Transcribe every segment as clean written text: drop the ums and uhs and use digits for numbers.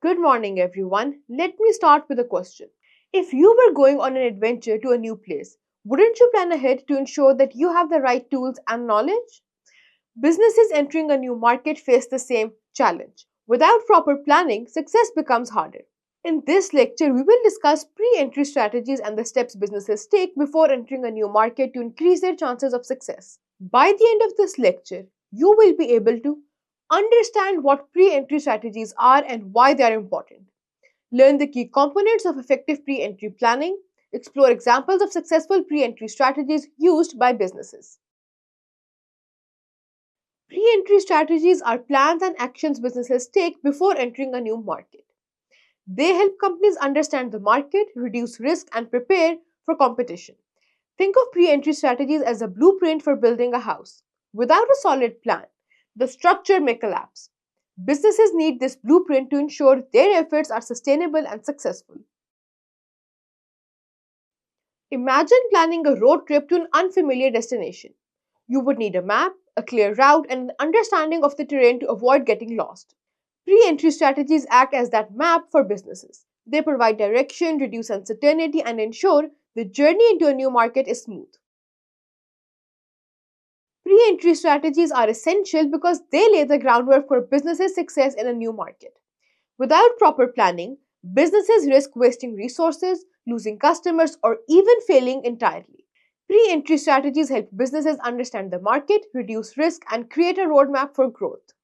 Good morning, everyone. Let me start with a question. If you were going on an adventure to a new place, wouldn't you plan ahead to ensure that you have the right tools and knowledge? Businesses entering a new market face the same challenge. Without proper planning, success becomes harder. In this lecture, we will discuss pre entry strategies and the steps businesses take before entering a new market to increase their chances of success. By the end of this lecture, you will be able to understand what pre entry strategies are and why they are important. Learn the key components of effective pre entry planning. Explore examples of successful pre entry strategies used by businesses. Pre entry strategies are plans and actions businesses take before entering a new market. They help companies understand the market, reduce risk, and prepare for competition. Think of pre entry strategies as a blueprint for building a house. Without a solid plan, the structure may collapse. Businesses need this blueprint to ensure their efforts are sustainable and successful. Imagine planning a road trip to an unfamiliar destination. You would need a map, a clear route, and an understanding of the terrain to avoid getting lost. Pre entry strategies act as that map for businesses. They provide direction, reduce uncertainty, and ensure the journey into a new market is smooth. Pre entry strategies are essential because they lay the groundwork for businesses' success in a new market. Without proper planning, businesses risk wasting resources, losing customers, or even failing entirely. Pre entry strategies help businesses understand the market, reduce risk, and create a roadmap for growth.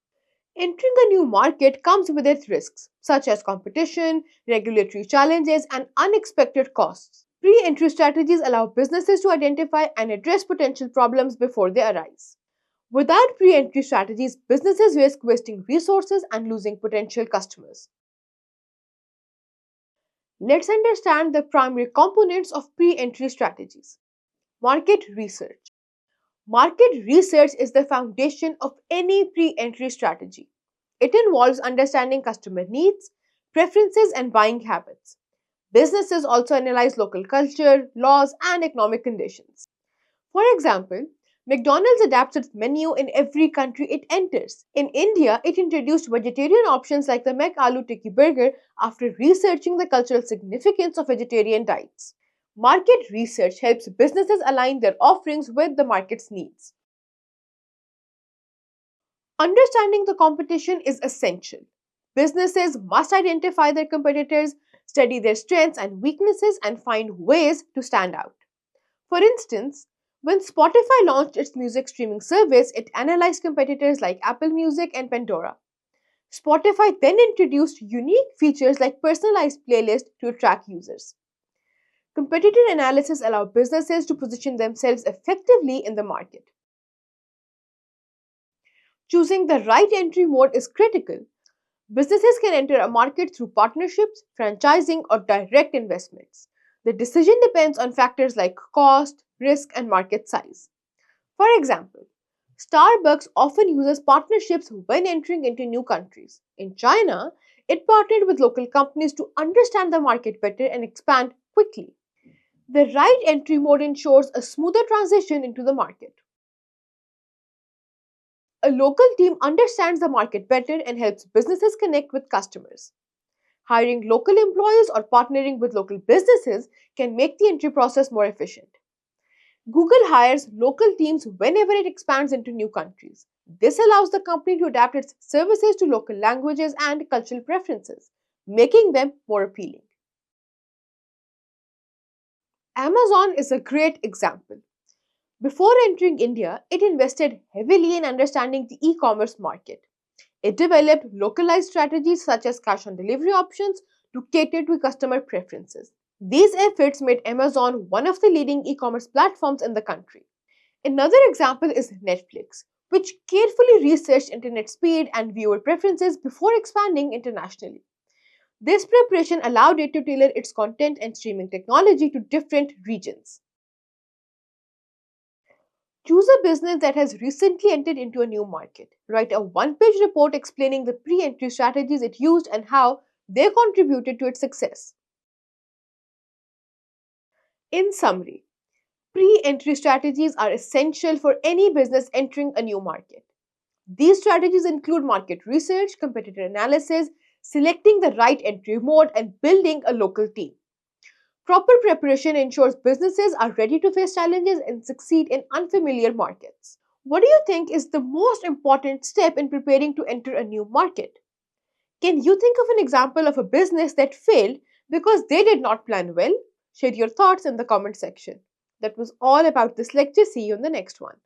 Entering a new market comes with its risks, such as competition, regulatory challenges, and unexpected costs. Pre entry strategies allow businesses to identify and address potential problems before they arise. Without pre entry strategies, businesses risk wasting resources and losing potential customers. Let's understand the primary components of pre entry strategies. Market research. Market research is the foundation of any pre entry strategy. It involves understanding customer needs, preferences, and buying habits. Businesses also analyze local culture, laws, and economic conditions. For example, McDonald's adapts its menu in every country it enters. In India, it introduced vegetarian options like the Mac Aloo Tikki burger after researching the cultural significance of vegetarian diets. Market research helps businesses align their offerings with the market's needs. Understanding the competition is essential. Businesses must identify their competitors, study their strengths and weaknesses, and find ways to stand out. For instance, when Spotify launched its music streaming service, it analyzed competitors like Apple Music and Pandora. Spotify then introduced unique features like personalized playlists to attract users. Competitor analysis allows businesses to position themselves effectively in the market. Choosing the right entry mode is critical. Businesses can enter a market through partnerships, franchising, or direct investments. The decision depends on factors like cost, risk, and market size. For example, Starbucks often uses partnerships when entering into new countries. In China, it partnered with local companies to understand the market better and expand quickly. The right entry mode ensures a smoother transition into the market. A local team understands the market better and helps businesses connect with customers. Hiring local employees or partnering with local businesses can make the entry process more efficient. Google hires local teams whenever it expands into new countries. This allows the company to adapt its services to local languages and cultural preferences, making them more appealing. Amazon is a great example. Before entering India, it invested heavily in understanding the e commerce market. It developed localized strategies such as cash on delivery options to cater to customer preferences. These efforts made Amazon one of the leading e commerce platforms in the country. Another example is Netflix, which carefully researched internet speed and viewer preferences before expanding internationally. This preparation allowed it to tailor its content and streaming technology to different regions. Choose a business that has recently entered into a new market. Write a one-page report explaining the pre entry strategies it used and how they contributed to its success. In summary, pre entry strategies are essential for any business entering a new market. These strategies include market research, competitor analysis, selecting the right entry mode, and building a local team. Proper preparation ensures businesses are ready to face challenges and succeed in unfamiliar markets. What do you think is the most important step in preparing to enter a new market? Can you think of an example of a business that failed because they did not plan well? Share your thoughts in the comment section. That was all about this lecture. See you in the next one.